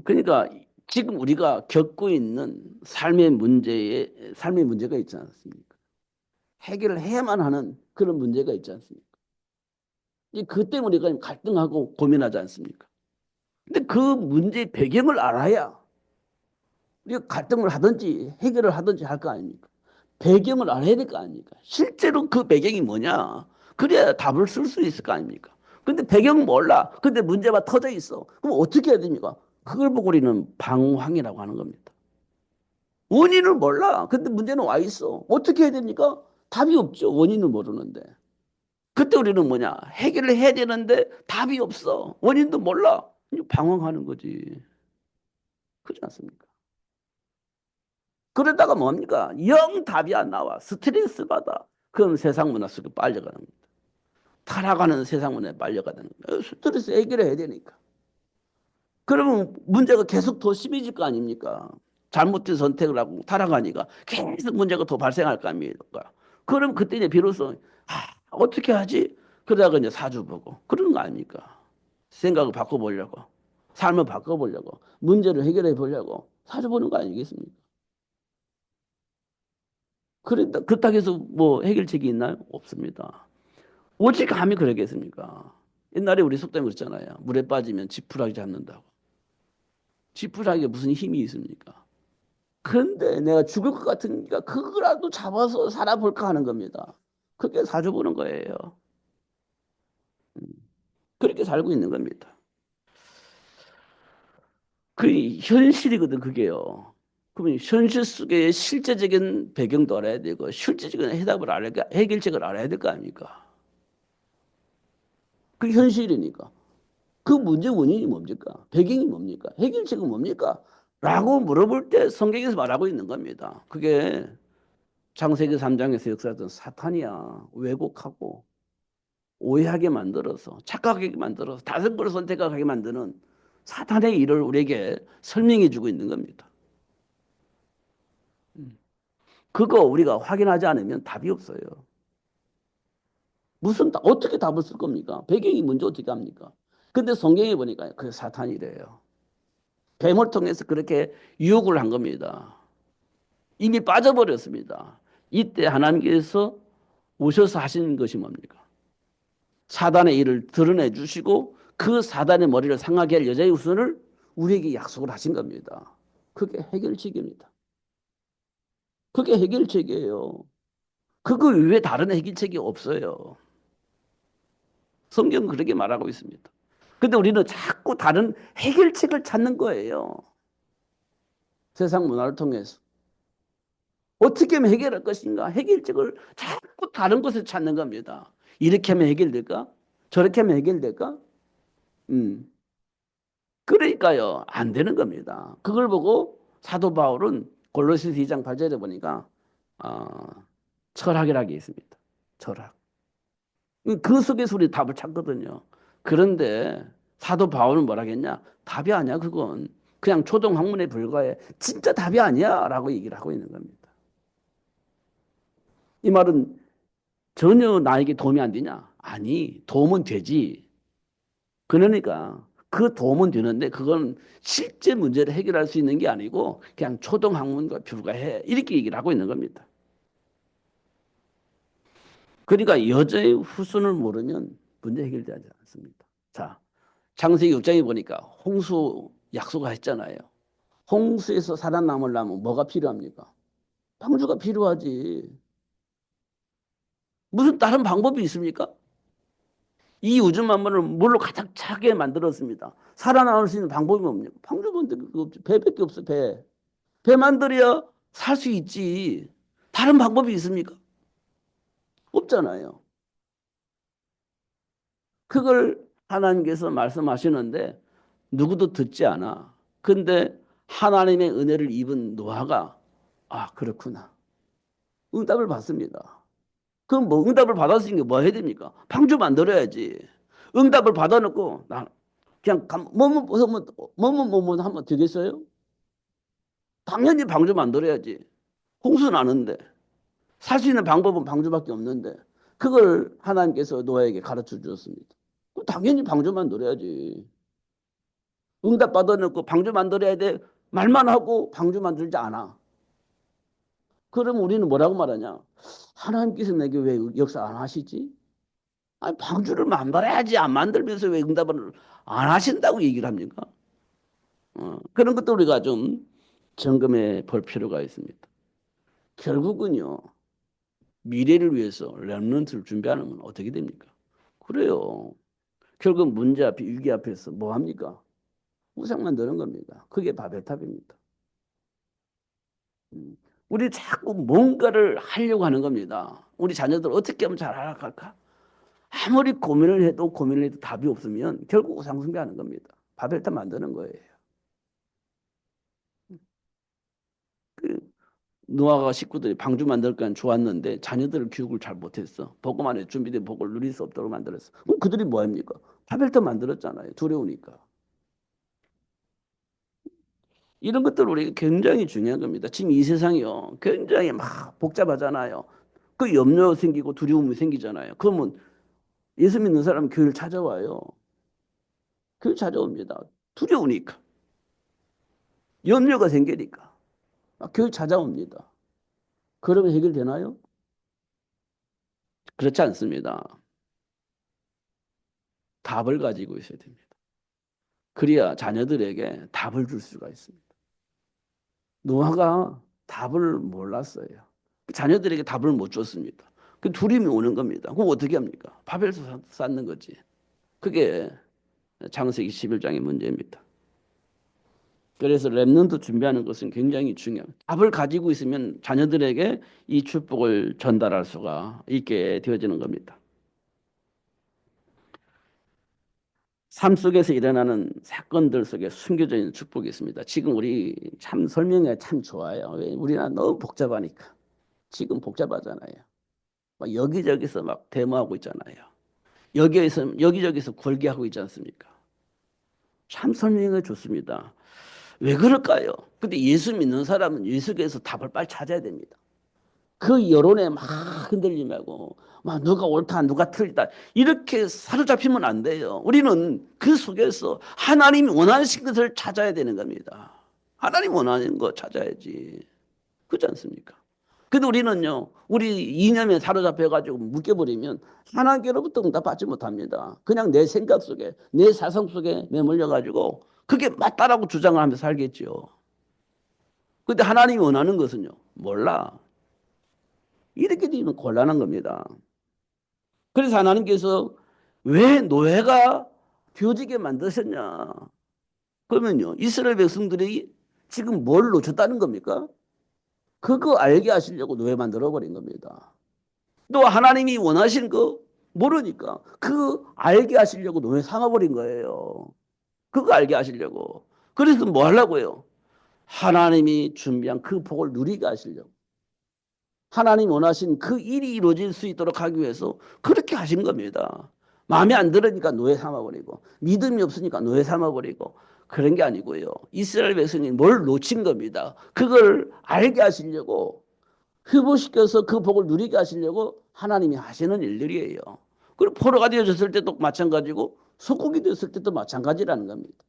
그러니까 지금 우리가 겪고 있는 삶의 문제가 있지 않습니까? 해결을 해야만 하는 그런 문제가 있지 않습니까? 그 때문에 우리가 갈등하고 고민하지 않습니까? 근데 그 문제의 배경을 알아야 우리가 갈등을 하든지 해결을 하든지 할 거 아닙니까? 배경을 알아야 될 거 아닙니까? 실제로 그 배경이 뭐냐? 그래야 답을 쓸 수 있을 거 아닙니까? 근데 배경 몰라. 근데 문제가 터져 있어. 그럼 어떻게 해야 됩니까? 그걸 보고 우리는 방황이라고 하는 겁니다. 원인을 몰라. 근데 문제는 와 있어. 어떻게 해야 됩니까? 답이 없죠. 원인을 모르는데. 그때 우리는 뭐냐? 해결을 해야 되는데 답이 없어. 원인도 몰라. 방황하는 거지. 그렇지 않습니까? 그러다가 뭡니까? 영 답이 안 나와. 스트레스 받아. 그럼 세상 문화 속에 빨려가는 겁니다. 타락하는 세상 문화에 빨려가는 겁니다. 스트레스 해결해야 되니까. 그러면 문제가 계속 더 심해질 거 아닙니까? 잘못된 선택을 하고 타락하니까 계속 문제가 더 발생할 거 아닙니까? 그럼 그때 이제 비로소 어떻게 하지? 그러다가 이제 사주 보고 그러는 거 아닙니까? 생각을 바꿔보려고, 삶을 바꿔보려고, 문제를 해결해 보려고 사주 보는 거 아니겠습니까? 그렇다고 해서 뭐 해결책이 있나요? 없습니다. 오직 감히 그러겠습니까? 옛날에 우리 속담이 그랬잖아요. 물에 빠지면 지푸라기 잡는다고. 지푸라기에 무슨 힘이 있습니까? 그런데 내가 죽을 것 같으니까 그거라도 잡아서 살아볼까 하는 겁니다. 그게 사주 보는 거예요. 그렇게 살고 있는 겁니다. 그 현실이거든, 그게요. 그러면 현실 속에 실제적인 배경도 알아야 되고, 실제적인 해답을 알아야, 해결책을 알아야 될 거 아닙니까? 그게 현실이니까. 그 문제 원인이 뭡니까? 배경이 뭡니까? 해결책은 뭡니까? 라고 물어볼 때 성경에서 말하고 있는 겁니다. 그게 창세기 3장에서 역사하던 사탄이야. 왜곡하고 오해하게 만들어서 착각하게 만들어서 다른 걸 선택하게 만드는 사탄의 일을 우리에게 설명해 주고 있는 겁니다. 그거 우리가 확인하지 않으면 답이 없어요. 어떻게 답을 쓸 겁니까? 배경이 뭔지 어떻게 합니까? 근데 성경에 보니까 그 사탄이래요. 뱀을 통해서 그렇게 유혹을 한 겁니다. 이미 빠져버렸습니다. 이때 하나님께서 오셔서 하신 것이 뭡니까? 사단의 일을 드러내 주시고 그 사단의 머리를 상하게 할 여자의 후손을 우리에게 약속을 하신 겁니다. 그게 해결책입니다. 그게 해결책이에요. 그거 외에 다른 해결책이 없어요. 성경은 그렇게 말하고 있습니다. 근데 우리는 자꾸 다른 해결책을 찾는 거예요. 세상 문화를 통해서. 어떻게 하면 해결할 것인가? 해결책을 자꾸 다른 곳에 찾는 겁니다. 이렇게 하면 해결될까? 저렇게 하면 해결될까? 음. 그러니까요. 안 되는 겁니다. 그걸 보고 사도 바울은 골로새서 2장 8절에 보니까 어, 철학이라고 있습니다. 철학. 그 속에서 우리 답을 찾거든요. 그런데 사도 바울은 뭐라겠냐? 답이 아니야, 그건. 그냥 초등 학문에 불과해. 진짜 답이 아니야. 라고 얘기를 하고 있는 겁니다. 이 말은 전혀 나에게 도움이 안 되냐? 아니, 도움은 되지. 그러니까 그 도움은 되는데 그건 실제 문제를 해결할 수 있는 게 아니고 그냥 초등 학문과 불과해. 이렇게 얘기를 하고 있는 겁니다. 그러니까 여자의 후손을 모르면 문제 해결되지 않습니다. 자, 창세기 6장에 보니까 홍수 약속하셨잖아요. 홍수에서 살아남으려면 뭐가 필요합니까? 방주가 필요하지. 무슨 다른 방법이 있습니까? 이 우주 만물을 물로 가득 차게 만들었습니다. 살아남을 수 있는 방법이 뭡니까? 방주밖에 없지. 배밖에 없어, 배. 배 만들어야 살 수 있지. 다른 방법이 있습니까? 없잖아요. 그걸 하나님께서 말씀하시는데 누구도 듣지 않아. 근데 하나님의 은혜를 입은 노아가 그렇구나. 응답을 받습니다. 그럼 뭐 응답을 받았으니까 뭐 해야 됩니까? 방주 만들어야지. 응답을 받아놓고 나 그냥 뭐뭐 하면 되겠어요? 당연히 방주 만들어야지. 홍수 나는데 살 수 있는 방법은 방주밖에 없는데 그걸 하나님께서 노아에게 가르쳐 주었습니다. 그럼 당연히 방주 만들어야지. 응답 받아놓고 방주 만들어야 돼. 말만 하고 방주 만들지 않아. 그럼 우리는 뭐라고 말하냐? 하나님께서 내게 왜 역사 안 하시지? 아니, 방주를 만들어야지. 안 만들면서 왜 응답을 안 하신다고 얘기를 합니까? 그런 것도 우리가 좀 점검해 볼 필요가 있습니다. 결국은요, 미래를 위해서 렘넌트를 준비하는 건 어떻게 됩니까? 그래요. 결국 문제 앞에, 위기 앞에서 뭐 합니까? 우상 만드는 겁니다. 그게 바벨탑입니다. 음. 우리 자꾸 뭔가를 하려고 하는 겁니다. 우리 자녀들 어떻게 하면 잘 알아갈까? 아무리 고민을 해도 답이 없으면 결국 우상 숭배하는 겁니다. 바벨탑 만드는 거예요. 그 노아가 식구들이 방주 만들 건 좋았는데 자녀들을 교육을 잘 못했어. 복음 안에 준비된 복을 누릴 수 없도록 만들었어. 그럼 그들이 뭐 합니까? 바벨탑 만들었잖아요. 두려우니까. 이런 것들 우리 굉장히 중요한 겁니다. 지금 이 세상이요. 굉장히 막 복잡하잖아요. 그 염려 생기고 두려움이 생기잖아요. 그러면 예수 믿는 사람은 교회를 찾아와요. 교회 찾아옵니다. 두려우니까. 염려가 생기니까. 교회 찾아옵니다. 그러면 해결되나요? 그렇지 않습니다. 답을 가지고 있어야 됩니다. 그래야 자녀들에게 답을 줄 수가 있습니다. 노아가 답을 몰랐어요. 자녀들에게 답을 못 줬습니다. 그 두림이 오는 겁니다. 그럼 어떻게 합니까? 바벨에서 쌓는 거지. 그게 창세기 11장의 문제입니다. 그래서 렘넌트 준비하는 것은 굉장히 중요합니다. 답을 가지고 있으면 자녀들에게 이 축복을 전달할 수가 있게 되어지는 겁니다. 삶 속에서 일어나는 사건들 속에 숨겨져 있는 축복이 있습니다. 지금 우리 참 설명이 참 좋아요. 왜? 우리나라 너무 복잡하니까. 지금 복잡하잖아요. 막 여기저기서 막 데모하고 있잖아요. 여기저기서 굴기하고 있지 않습니까? 참 설명이 좋습니다. 왜 그럴까요? 근데 예수 믿는 사람은 예수께서 답을 빨리 찾아야 됩니다. 그 여론에 막 흔들림하고 막 누가 옳다 누가 틀리다 이렇게 사로잡히면 안 돼요. 우리는 그 속에서 하나님이 원하시는 것을 찾아야 되는 겁니다. 하나님 원하는 거 찾아야지. 그렇지 않습니까? 근데 우리는요, 우리 이념에 사로잡혀가지고 묶여버리면 하나님께로부터 응답받지 못합니다. 그냥 내 생각 속에, 내 사상 속에 매몰려가지고 그게 맞다라고 주장을 하면서 살겠죠. 근데 하나님이 원하는 것은요, 몰라. 이렇게 되면 곤란한 겁니다. 그래서 하나님께서 왜 노예가 되어지게 만드셨냐? 그러면요, 이스라엘 백성들이 지금 뭘 놓쳤다는 겁니까? 그거 알게 하시려고 노예 만들어버린 겁니다. 또 하나님이 원하시는 거 모르니까 그 알게 하시려고 노예 삼아버린 거예요. 그거 알게 하시려고. 그래서 뭐 하려고요? 하나님이 준비한 그 복을 누리게 하시려고. 하나님 원하신 그 일이 이루어질 수 있도록 하기 위해서 그렇게 하신 겁니다. 마음에 안 들으니까 노예 삼아버리고 믿음이 없으니까 노예 삼아버리고 그런 게 아니고요. 이스라엘 백성이 뭘 놓친 겁니다. 그걸 알게 하시려고 회복시켜서 그 복을 누리게 하시려고 하나님이 하시는 일들이에요. 그리고 포로가 되어졌을 때도 마찬가지고 속국이 되었을 때도 마찬가지라는 겁니다.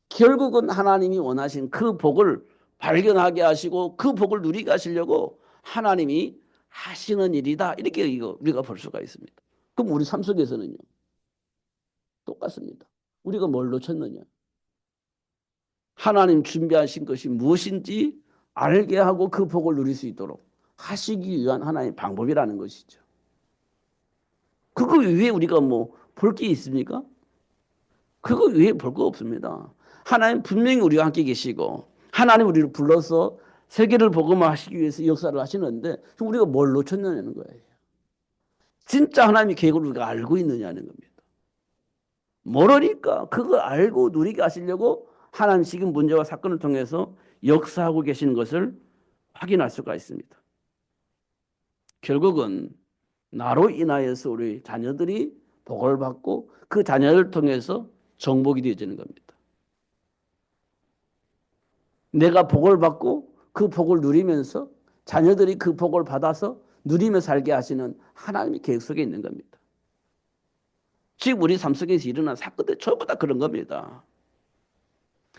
결국은 하나님이 원하신 그 복을 발견하게 하시고 그 복을 누리게 하시려고 하나님이 하시는 일이다. 이렇게 이거 우리가 볼 수가 있습니다. 그럼 우리 삶 속에서는요. 똑같습니다. 우리가 뭘 놓쳤느냐. 하나님 준비하신 것이 무엇인지 알게 하고 그 복을 누릴 수 있도록 하시기 위한 하나님의 방법이라는 것이죠. 그거 위에 우리가 뭐 볼 게 있습니까? 그거 위에 볼 거 없습니다. 하나님 분명히 우리와 함께 계시고 하나님 우리를 불러서 세계를 복음화하시기 위해서 역사를 하시는데 우리가 뭘 놓쳤느냐는 거예요. 진짜 하나님의 계획을 우리가 알고 있느냐는 겁니다. 모르니까 그거 알고 누리게 하시려고 하나님 지금 문제와 사건을 통해서 역사하고 계시는 것을 확인할 수가 있습니다. 결국은 나로 인하여서 우리 자녀들이 복을 받고 그 자녀를 통해서 정복이 되어지는 겁니다. 내가 복을 받고 그 복을 누리면서 자녀들이 그 복을 받아서 누리며 살게 하시는 하나님의 계획 속에 있는 겁니다. 지금 우리 삶 속에서 일어난 사건들 전부 다 그런 겁니다.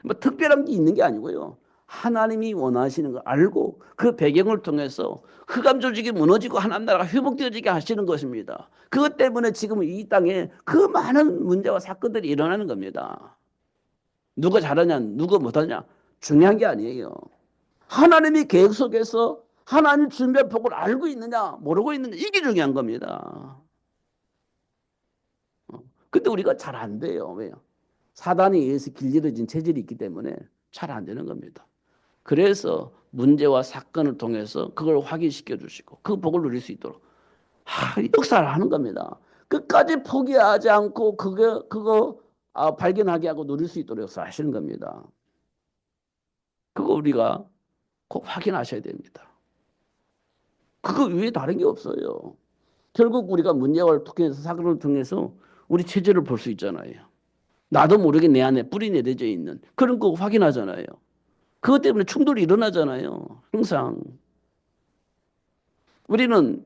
뭐 특별한 게 있는 게 아니고요. 하나님이 원하시는 거 알고 그 배경을 통해서 흑암 조직이 무너지고 하나님 나라가 회복되어지게 하시는 것입니다. 그것 때문에 지금 이 땅에 그 많은 문제와 사건들이 일어나는 겁니다. 누가 잘하냐 누가 못하냐 중요한 게 아니에요. 하나님의 계획 속에서 하나님 준비한 복을 알고 있느냐 모르고 있느냐 이게 중요한 겁니다. 근데 우리가 잘 안 돼요. 왜요? 사단에 의해서 길들여진 체질이 있기 때문에 잘 안 되는 겁니다. 그래서 문제와 사건을 통해서 그걸 확인시켜 주시고 그 복을 누릴 수 있도록 역사를 하는 겁니다. 끝까지 포기하지 않고 그거 발견하게 하고 누릴 수 있도록 역사하시는 겁니다. 그거 우리가 꼭 확인하셔야 됩니다. 그거 외에 다른 게 없어요. 결국 우리가 문제와 통해서 사건을 통해서 우리 체질을 볼 수 있잖아요. 나도 모르게 내 안에 뿌리 내려져 있는 그런 거 확인하잖아요. 그것 때문에 충돌이 일어나잖아요. 항상. 우리는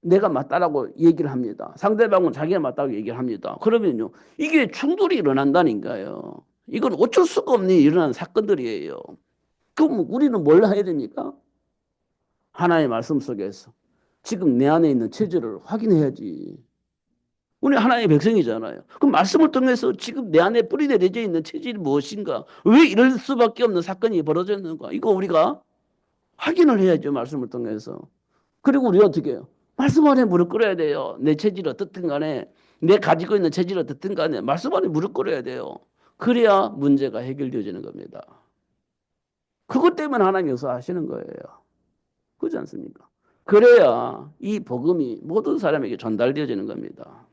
내가 맞다라고 얘기를 합니다. 상대방은 자기가 맞다고 얘기를 합니다. 그러면요, 이게 충돌이 일어난다니까요. 이건 어쩔 수가 없는 일어나는 사건들이에요. 그럼 우리는 뭘 해야 됩니까? 하나의 말씀 속에서 지금 내 안에 있는 체질을 확인해야지. 우리 하나의 백성이잖아요. 그럼 말씀을 통해서 지금 내 안에 뿌리내려져 있는 체질이 무엇인가? 왜 이럴 수밖에 없는 사건이 벌어졌는가? 이거 우리가 확인을 해야죠. 말씀을 통해서. 그리고 우리 어떻게 해요? 말씀 안에 무릎 꿇어야 돼요. 내 체질이 어떻든 간에 내 가지고 있는 체질이 어떻든 간에 말씀 안에 무릎 꿇어야 돼요. 그래야 문제가 해결되어지는 겁니다. 그것 때문에 하나님 역사하시는 거예요. 그렇지 않습니까? 그래야 이 복음이 모든 사람에게 전달되어지는 겁니다.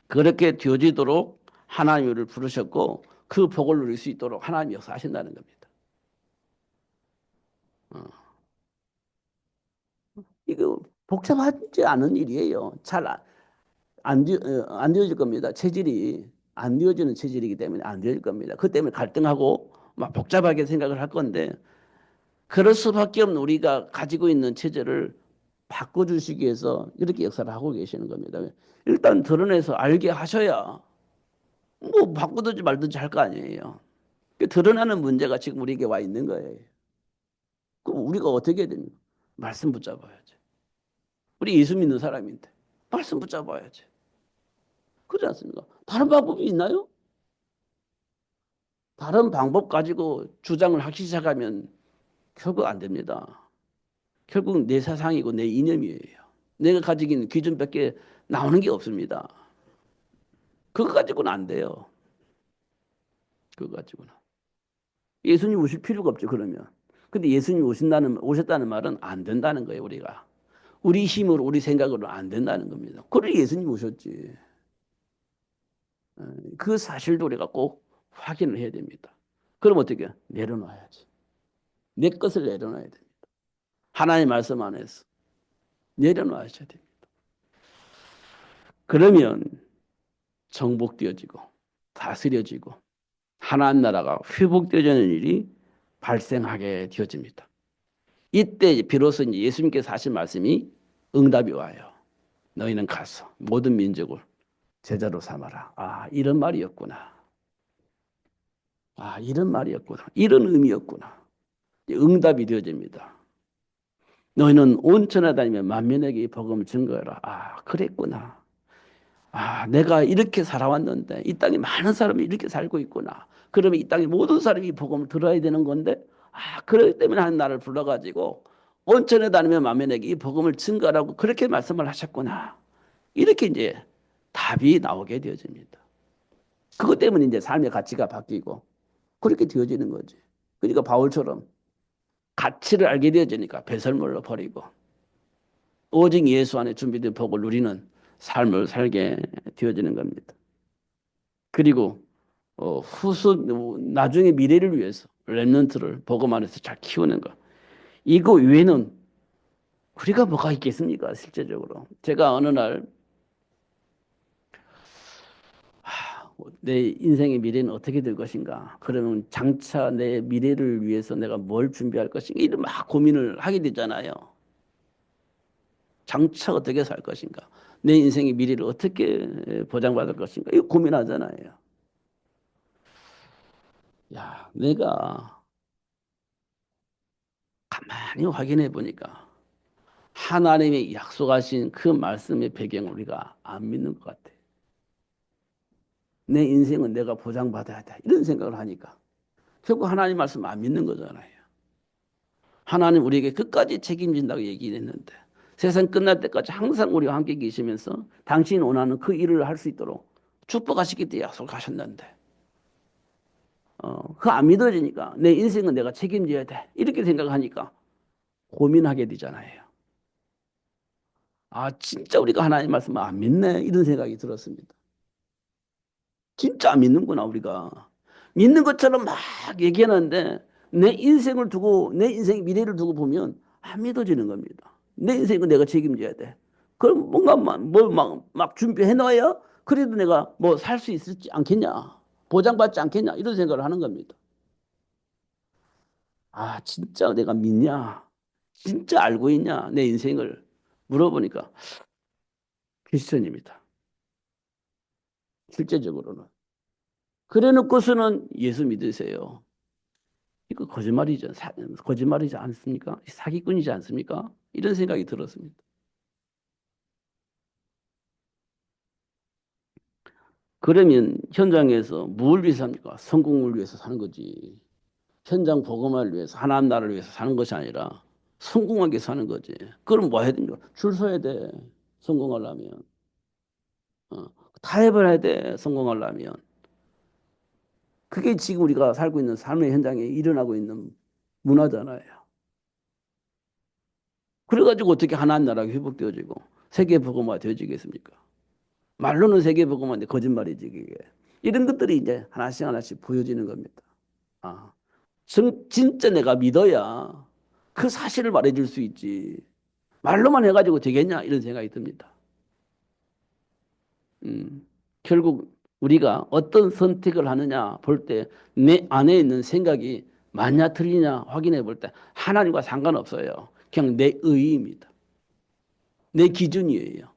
그렇게 되어지도록 하나님을 부르셨고 그 복을 누릴 수 있도록 하나님이 역사하신다는 겁니다. 어. 이거 복잡하지 않은 일이에요. 안 되어질 겁니다. 체질이 안 되어지는 체질이기 때문에 안 되어질 겁니다. 그 때문에 갈등하고 막 복잡하게 생각을 할 건데 그럴 수밖에 없는 우리가 가지고 있는 체질을 바꿔주시기 위해서 이렇게 역사를 하고 계시는 겁니다. 일단 드러내서 알게 하셔야 뭐 바꾸든지 말든지 할 거 아니에요. 드러나는 문제가 지금 우리에게 와 있는 거예요. 그럼 우리가 어떻게 해야 됩니까? 말씀 붙잡아야지. 우리 예수 믿는 사람인데 말씀 붙잡아야지. 그렇지 않습니까? 다른 방법이 있나요? 다른 방법 가지고 주장을 하기 시작하면 결국 안 됩니다. 결국 내 사상이고 내 이념이에요. 내가 가지고 있는 기준밖에 나오는 게 없습니다. 그거 가지고는 안 돼요. 그거 가지고는. 예수님 오실 필요가 없죠, 그러면. 근데 예수님 오셨다는 말은 안 된다는 거예요, 우리가. 우리 힘으로, 우리 생각으로 안 된다는 겁니다. 그래, 예수님 오셨지. 그 사실도 우리가 꼭 확인을 해야 됩니다. 그럼 어떻게? 내려놔야지. 내 것을 내려놔야 됩니다. 하나님의 말씀 안에서 내려놔야 됩니다. 그러면 정복되어지고 다스려지고 하나님 나라가 회복되어지는 일이 발생하게 되어집니다. 이때 비로소 예수님께서 하신 말씀이 응답이 와요. 너희는 가서 모든 민족을 제자로 삼아라. 아, 이런 말이었구나. 아, 이런 말이었구나. 이런 의미였구나. 응답이 되어집니다. 너희는 온 천하 다니며 만민에게 이 복음을 증거해라. 아, 그랬구나. 아, 내가 이렇게 살아왔는데 이 땅에 많은 사람이 이렇게 살고 있구나. 그러면 이 땅에 모든 사람이 이 복음을 들어야 되는 건데, 아, 그렇기 때문에 하나님 나를 불러가지고 온천에 다니며 만민에게 이 복음을 증거하라고 그렇게 말씀을 하셨구나. 이렇게 이제 답이 나오게 되어집니다. 그것 때문에 이제 삶의 가치가 바뀌고 그렇게 되어지는 거지. 그러니까 바울처럼 가치를 알게 되어지니까 배설물로 버리고 오직 예수 안에 준비된 복을 누리는 삶을 살게 되어지는 겁니다. 그리고 나중에 미래를 위해서 렘넌트를 복음 안에서 잘 키우는 것. 이거 외에는 우리가 뭐가 있겠습니까? 실제적으로. 제가 어느 날 내 인생의 미래는 어떻게 될 것인가? 그러면 장차 내 미래를 위해서 내가 뭘 준비할 것인가? 이런 막 고민을 하게 되잖아요. 장차 어떻게 살 것인가? 내 인생의 미래를 어떻게 보장받을 것인가? 이거 고민하잖아요. 야, 내가 가만히 확인해 보니까 하나님의 약속하신 그 말씀의 배경을 우리가 안 믿는 것 같아. 내 인생은 내가 보장받아야 돼. 이런 생각을 하니까 결국 하나님 말씀 안 믿는 거잖아요. 하나님 우리에게 끝까지 책임진다고 얘기했는데 세상 끝날 때까지 항상 우리와 함께 계시면서 당신이 원하는 그 일을 할 수 있도록 축복하시기 때문에 약속하셨는데 그거 안 믿어지니까 내 인생은 내가 책임져야 돼. 이렇게 생각하니까 고민하게 되잖아요. 아, 진짜 우리가 하나님 말씀을 안 믿네. 이런 생각이 들었습니다. 진짜 안 믿는구나, 우리가. 믿는 것처럼 막 얘기하는데 내 인생을 두고, 내 인생의 미래를 두고 보면 안 믿어지는 겁니다. 내 인생은 내가 책임져야 돼. 그럼 뭔가 막 준비해 놔야 그래도 내가 뭐 살 수 있지 않겠냐. 보장받지 않겠냐. 이런 생각을 하는 겁니다. 아, 진짜 내가 믿냐? 진짜 알고 있냐? 내 인생을. 물어보니까 크리스천입니다. 실제적으로는. 그래 놓고서는 예수 믿으세요. 이거 거짓말이죠. 거짓말이지 않습니까? 사기꾼이지 않습니까? 이런 생각이 들었습니다. 그러면 현장에서 뭘 위해서 합니까? 성공을 위해서 사는 거지. 현장 복음화를 위해서, 하나님 나라를 위해서 사는 것이 아니라 성공하게 사는 거지. 그럼 뭐 해야 되냐? 줄 서야 돼. 성공하려면. 어, 다 해버려야 돼. 성공하려면. 그게 지금 우리가 살고 있는 삶의 현장에 일어나고 있는 문화잖아요. 그래가지고 어떻게 하나님 나라가 회복되어지고 세계 복음화 되어지겠습니까? 말로는 세계 복음화인데 거짓말이지 그게. 이런 것들이 이제 하나씩 하나씩 보여지는 겁니다. 아, 진짜 내가 믿어야 그 사실을 말해줄 수 있지. 말로만 해가지고 되겠냐 이런 생각이 듭니다. 결국 우리가 어떤 선택을 하느냐 볼 때 내 안에 있는 생각이 맞냐 틀리냐 확인해 볼 때 하나님과 상관없어요. 그냥 내 의의입니다. 내 기준이에요.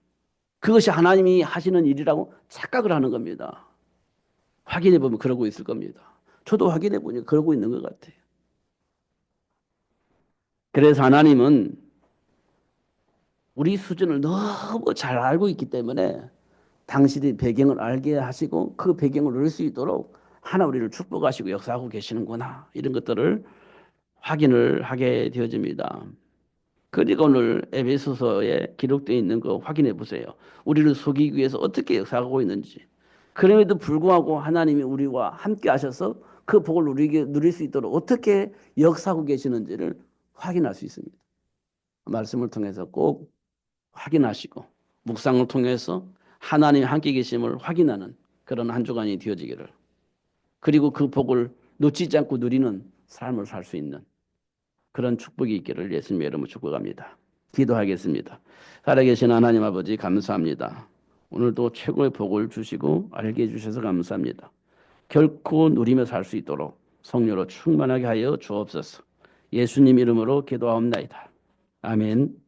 그것이 하나님이 하시는 일이라고 착각을 하는 겁니다. 확인해 보면 그러고 있을 겁니다. 저도 확인해 보니 그러고 있는 것 같아요. 그래서 하나님은 우리 수준을 너무 잘 알고 있기 때문에 당신의 배경을 알게 하시고 그 배경을 누릴 수 있도록 하나 우리를 축복하시고 역사하고 계시는구나. 이런 것들을 확인을 하게 되어집니다. 그리고 오늘 에베소서에 기록되어 있는 거 확인해 보세요. 우리를 속이기 위해서 어떻게 역사하고 있는지. 그럼에도 불구하고 하나님이 우리와 함께 하셔서 그 복을 누릴 수 있도록 어떻게 역사하고 계시는지를 확인할 수 있습니다. 말씀을 통해서 꼭 확인하시고 묵상을 통해서 하나님이 함께 계심을 확인하는 그런 한 주간이 되어지기를 그리고 그 복을 놓치지 않고 누리는 삶을 살 수 있는 그런 축복이 있기를 예수님의 이름으로 축복합니다. 기도하겠습니다. 살아계신 하나님 아버지 감사합니다. 오늘도 최고의 복을 주시고 알게 해주셔서 감사합니다. 결코 누리며 살 수 있도록 성령으로 충만하게 하여 주옵소서. 예수님 이름으로 기도하옵나이다. 아멘.